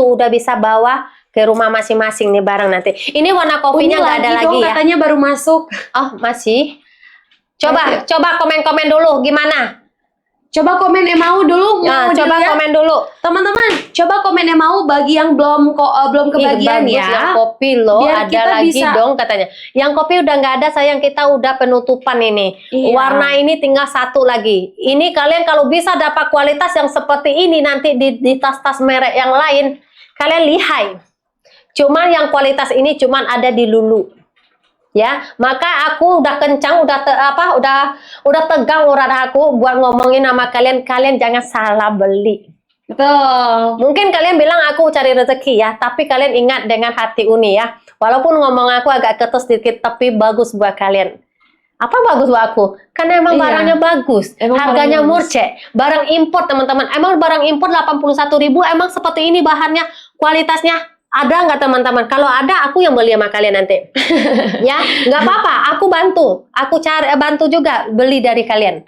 udah bisa bawa ke rumah masing-masing nih barang nanti. Ini warna kopinya nggak ada lagi ya? Katanya baru masuk. Oh masih. Coba komen-komen dulu gimana? Coba komen mau dulu. Coba komen dulu. Teman-teman, coba komen mau bagi yang belum kebagian ya. Yang kopi loh, biar ada lagi dong katanya. Yang kopi udah nggak ada sayang, kita udah penutupan ini. Iya. Warna ini tinggal satu lagi. Ini kalian kalau bisa dapat kualitas yang seperti ini nanti di tas-tas merek yang lain, kalian lihai. Cuman yang kualitas ini cuman ada di Lulu. Ya, maka aku udah kencang, udah tegang urat aku buat ngomongin sama kalian. Kalian jangan salah beli. Betul. Mungkin kalian bilang aku cari rezeki ya, tapi kalian ingat dengan hati Uni ya. Walaupun ngomong aku agak ketus sedikit, tapi bagus buat kalian. Apa bagus buat aku? Karena emang barangnya bagus, harganya murce. Barang impor teman-teman. Emang barang impor 81.000, emang seperti ini bahannya, kualitasnya. Ada nggak teman-teman? Kalau ada, aku yang beli sama kalian nanti. Ya, nggak apa-apa. Aku bantu. Aku cari bantu juga beli dari kalian.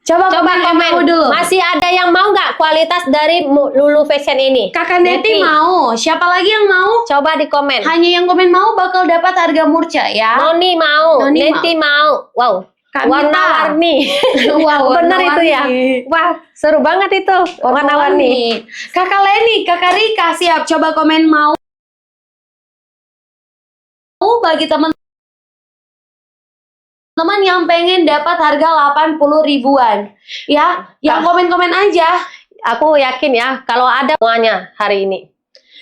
Coba komen dulu. Masih ada yang mau nggak kualitas dari Lulu Fashion ini? Kakak Neti mau. Siapa lagi yang mau? Coba di komen. Hanya yang komen mau bakal dapat harga murca ya. Noni mau. Neti mau. Wow. Warna-warni. Wow, bener itu ya. Wah, seru banget itu. Warna-warni. Kakak Leni, Kakak Rika siap. Coba komen mau bagi teman-teman yang pengen dapat harga 80 ribuan. Ya, yang komen-komen aja. Aku yakin ya, kalau ada semuanya hari ini.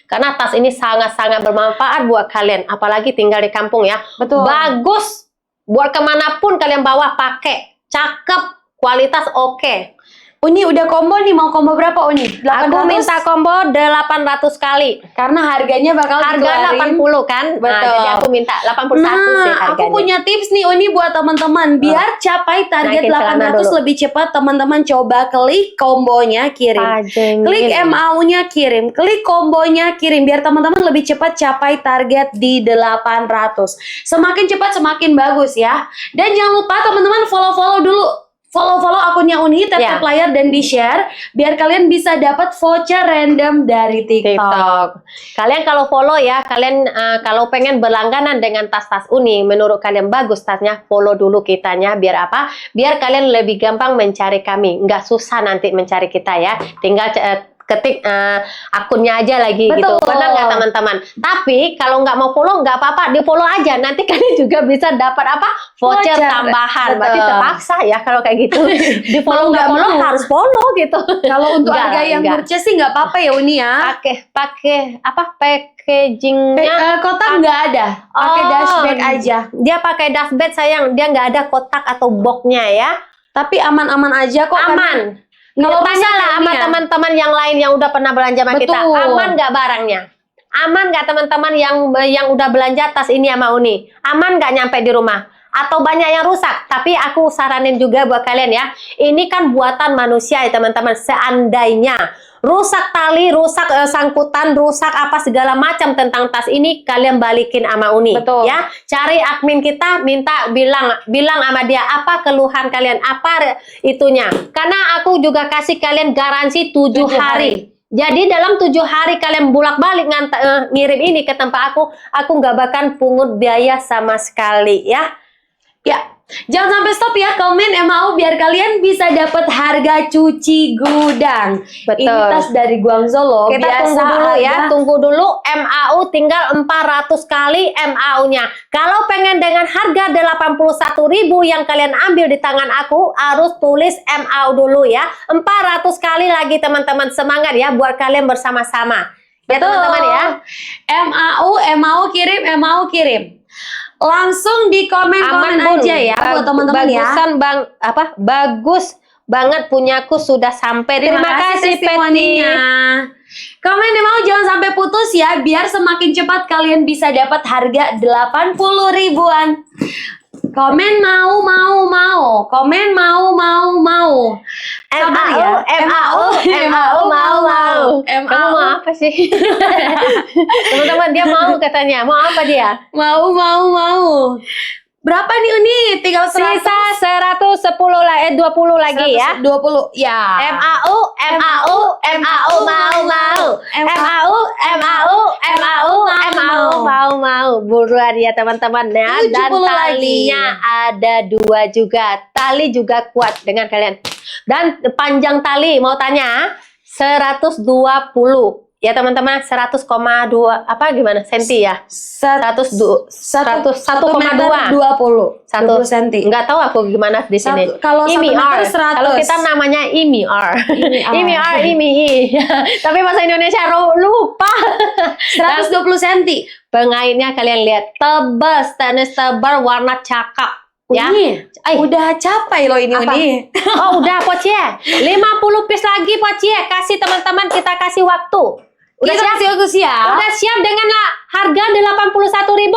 Karena tas ini sangat-sangat bermanfaat buat kalian. Apalagi tinggal di kampung ya. Betul. Bagus. Buat kemanapun kalian bawa pakai, cakep, kualitas oke. Uni udah combo nih, mau combo berapa Uni? 800? Aku minta combo 800 kali. Karena harganya bakal harga 80 kan? Betul. Nah, jadi aku minta 81 sih harganya. Aku punya tips nih Uni buat teman-teman. Biar capai target 800 lebih cepat, teman-teman coba klik kombonya kirim. Klik MAU-nya kirim. Klik kombonya kirim. Biar teman-teman lebih cepat capai target di 800. Semakin cepat semakin bagus ya. Dan jangan lupa teman-teman follow-follow dulu. Follow akunnya Uni, tap layar dan di-share biar kalian bisa dapat voucher random dari TikTok. Kalian kalau follow ya, kalian kalau pengen berlangganan dengan tas-tas Uni, menurut kalian bagus tasnya, follow dulu kitanya biar apa? Biar kalian lebih gampang mencari kami. Nggak susah nanti mencari kita ya. Tinggal ketik akunnya aja lagi. Betul. Gitu. Benar nggak teman-teman? Tapi kalau nggak mau follow nggak apa-apa, di follow aja. Nanti kalian juga bisa dapat apa? Voucher tambahan. Berarti terpaksa ya kalau kayak gitu. Di follow nggak follow harus follow gitu. Kalau untuk harga yang murce sih nggak apa-apa ya Uni ya. Pakai apa? Packagingnya kotak nggak ada. Pakai dashbag aja. Dia pakai dashbag sayang. Dia nggak ada kotak atau boxnya ya. Tapi aman-aman aja kok. Aman. Kalau tanyalah sama teman-teman yang lain yang udah pernah belanja sama kita, aman nggak barangnya? Aman nggak teman-teman yang udah belanja tas ini sama Uni? Aman nggak nyampe di rumah? Atau banyak yang rusak? Tapi aku saranin juga buat kalian ya, ini kan buatan manusia ya teman-teman. Seandainya rusak tali, rusak sangkutan, rusak apa segala macam tentang tas ini, kalian balikin sama Uni. Betul. Ya, cari admin kita, minta bilang sama dia apa keluhan kalian, apa itunya. Karena aku juga kasih kalian garansi 7 hari. Jadi dalam 7 hari kalian bolak-balik ngirim ini ke tempat aku nggak bakal pungut biaya sama sekali ya. Ya, jangan sampai stop ya, komen MAU biar kalian bisa dapat harga cuci gudang. Betul. Ini tas dari Guangzhou loh. Kita tunggu dulu ya, tunggu dulu. MAU tinggal 400 kali MAU-nya. Kalau pengen dengan harga 81.000 yang kalian ambil di tangan aku, harus tulis MAU dulu ya. 400 kali lagi teman-teman, semangat ya buat kalian bersama-sama. Ya teman-teman ya. MAU kirim. Langsung di komen aja ya buat teman-teman ya. Bagus banget punyaku sudah sampai. Terima kasih Peti. Komen mau jangan sampai putus ya, biar semakin cepat kalian bisa dapat harga 80 ribuan. Komen mau. Komen mau. MAU mau. Kamu mau apa sih? Teman-teman dia mau katanya. Mau apa dia? Mau. Berapa nih Uni? Tinggal 100. Sisa 110 lah, 20 lagi ya. 120 ya. MAU, MAU, MAU, mau. Buruan ya teman-teman ya. Dan 70 talinya ada 2 juga. Tali juga kuat dengan kalian. Dan panjang tali mau tanya 120. Ya teman-teman, 100,2 apa gimana senti ya? 101,2 20 cm. Enggak tahu aku gimana di sini. Kalau 1 meter 100. Kalau kita namanya IMIR. IMI. Tapi bahasa Indonesia lupa. 120 cm. Pengaitnya kalian lihat, tebal, stainless tebal, warna cakep. Ya, udah capai loh ini Uni. Oh udah Pocie, 50 piece lagi Pocie, kasih teman-teman, kita kasih waktu. Udah Kita siap? kasih waktu siap. Udah siap dengan harga 81.000?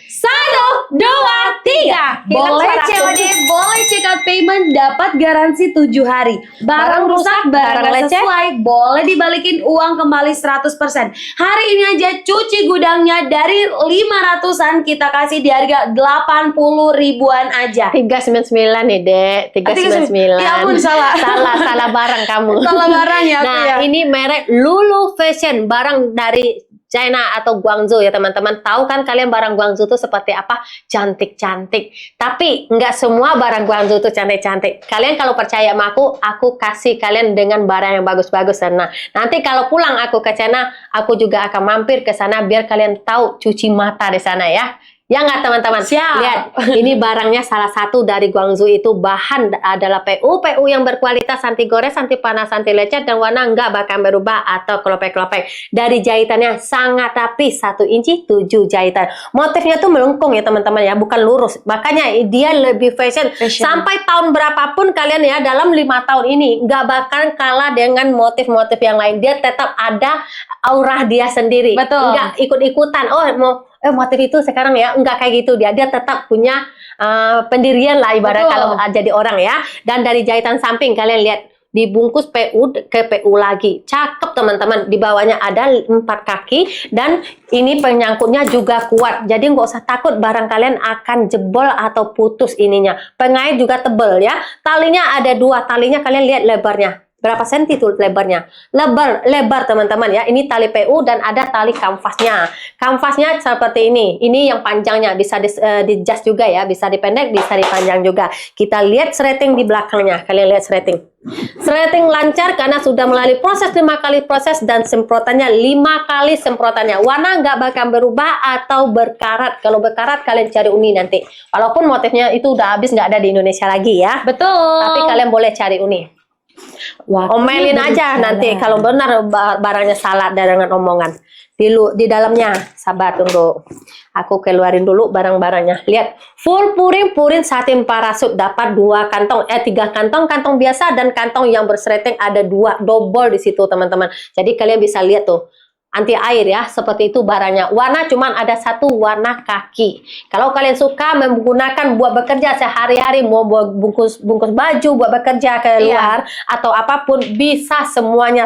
1, 2, 3. Boleh COD, boleh check out payment, dapat garansi 7 hari. Barang rusak, barang nggak sesuai, boleh dibalikin uang kembali 100%. Hari ini aja cuci gudangnya dari 500-an kita kasih di harga 80 ribuan aja. 399 nih Dek, 399. Ya ampun salah. Salah barang kamu. Salah barang ya. Nah, ini merek Lulu Fashion, barang dari China atau Guangzhou ya teman-teman. Tahu kan kalian barang Guangzhou itu seperti apa? Cantik-cantik. Tapi nggak semua barang Guangzhou itu cantik-cantik. Kalian kalau percaya sama aku kasih kalian dengan barang yang bagus-bagus. Nah, nanti kalau pulang aku ke China, aku juga akan mampir ke sana biar kalian tahu cuci mata di sana ya. Ya nggak teman-teman? Siap. Lihat, ini barangnya salah satu dari Guangzhou itu bahan adalah PU yang berkualitas anti gores, anti panas, anti lecet dan warna nggak bakal berubah atau kelopek-kelopek. Dari jahitannya sangat rapi, 1 inci 7 jahitan. Motifnya tuh melengkung ya teman-teman ya, bukan lurus. Makanya dia lebih fashion. Sampai tahun berapapun kalian ya dalam 5 tahun ini nggak bakal kalah dengan motif-motif yang lain. Dia tetap ada aura dia sendiri. Betul. Nggak ikut-ikutan. Oh mau motif itu sekarang ya enggak kayak gitu, dia tetap punya pendirian lah ibarat kalau jadi orang ya. Dan dari jahitan samping kalian lihat dibungkus PU ke PU lagi, cakep teman-teman. Di bawahnya ada 4 kaki dan ini penyangkutnya juga kuat, jadi nggak usah takut barang kalian akan jebol atau putus ininya. Pengait juga tebel ya, talinya ada 2 talinya, kalian lihat lebarnya berapa senti tuh lebarnya, lebar teman-teman ya. Ini tali PU dan ada tali kanvasnya. Kanvasnya seperti ini yang panjangnya bisa di-adjust juga ya, bisa dipendek, bisa dipanjang juga. Kita lihat threading di belakangnya, kalian lihat threading lancar karena sudah melalui proses 5 kali proses dan semprotannya 5 kali semprotannya. Warna nggak bakal berubah atau berkarat. Kalau berkarat kalian cari Uni nanti. Walaupun motifnya itu udah habis nggak ada di Indonesia lagi ya. Betul. Tapi kalian boleh cari Uni. Omelin aja nanti kalau benar barangnya salah dengan omongan. Di dalamnya, sabar tunggu. Aku keluarin dulu barang-barangnya. Lihat, full puring satin parasut, dapat 2 kantong, 3 kantong biasa dan kantong yang bersreteng ada 2 double di situ teman-teman. Jadi kalian bisa lihat tuh. Anti air ya, seperti itu barangnya. Warna cuman ada 1 warna kaki. Kalau kalian suka menggunakan buat bekerja sehari-hari, mau buat bungkus baju buat bekerja ke luar atau apapun, bisa semuanya,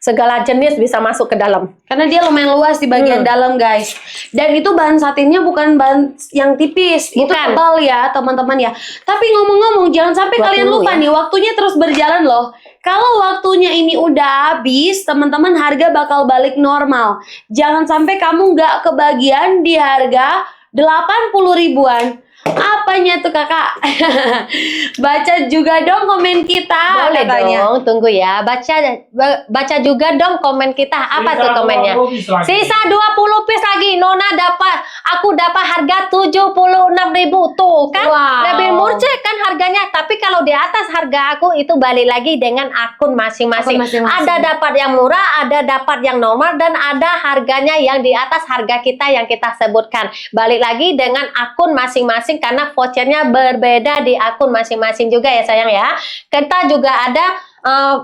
segala jenis bisa masuk ke dalam. Karena dia lumayan luas di bagian dalam guys. Dan itu bahan satinnya bukan bahan yang tipis, itu tebal ya teman-teman ya. Tapi ngomong-ngomong, jangan sampai kalian lupa nih, waktunya terus berjalan loh. Kalau waktunya ini udah habis, teman-teman, harga bakal balik normal. Jangan sampai kamu nggak kebagian di harga 80 ribuan. Apanya tuh kakak? Baca juga dong komen kita. Boleh katanya. dong, tunggu ya. Baca juga dong komen kita. Apa tuh komennya? Sisa 20 piece lagi. Nona aku dapat harga 76.000 tuh kan? Lebih murah kan harganya. Tapi kalau di atas harga aku itu balik lagi dengan akun masing-masing. Ada dapat yang murah, ada dapat yang normal, dan ada harganya yang di atas harga kita yang kita sebutkan. Balik lagi dengan akun masing-masing karena vouchernya berbeda di akun masing-masing juga ya sayang ya. Kita juga ada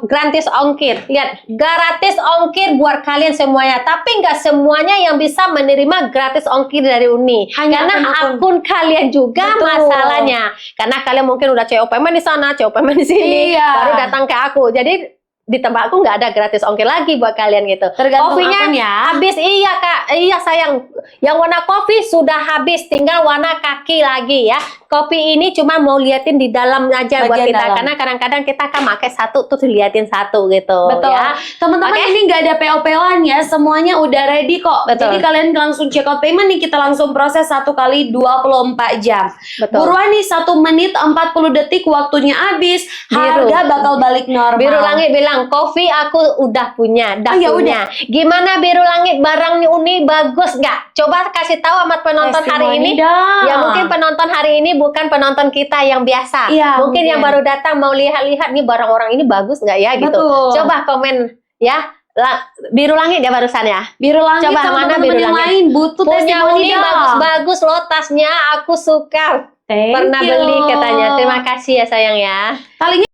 gratis ongkir. Lihat, gratis ongkir buat kalian semuanya. Tapi nggak semuanya yang bisa menerima gratis ongkir dari Uni. Karena akun kalian juga masalahnya. Karena kalian mungkin udah CO payment di sana, CO payment di sini, baru datang ke aku. Jadi di tempatku nggak ada gratis ongkir lagi buat kalian gitu. Tergantung Kopinya akun ya. habis, iya Kak, iya sayang. Yang warna kopi sudah habis, tinggal warna kaki lagi ya. Kopi ini cuma mau liatin di dalam aja buat Bagian kita, dalam. karena kadang-kadang kita kan pakai satu tuh liatin satu gitu. Betul. Ya. Teman-teman, Oke. ini nggak ada PO-POan ya, semuanya udah ready kok. Betul. Jadi kalian langsung check out payment nih, kita langsung proses 1 kali 24 jam. Betul. Buruan nih, 1 menit 40 detik waktunya habis, Biru. harga bakal balik normal. Biru Langit bilang, kopi aku udah punya, dah Oh, ya punya. Gimana Biru Langit, barang ini bagus nggak? Coba kasih tahu sama penonton hari ini. Testimoni dong. Ya mungkin penonton hari ini bukan penonton kita yang biasa. Iya, mungkin yang baru datang mau lihat-lihat nih barang orang ini bagus nggak ya gitu. Betul. Coba komen ya. Biru Langit ya barusan ya. Biru Langit Coba sama mana teman-teman Biru yang Langit? lain butuh Punya testimoni Uni dong. bagus-bagus loh tasnya, aku suka. Thank Pernah you. beli katanya. Terima kasih ya sayang ya. Talinya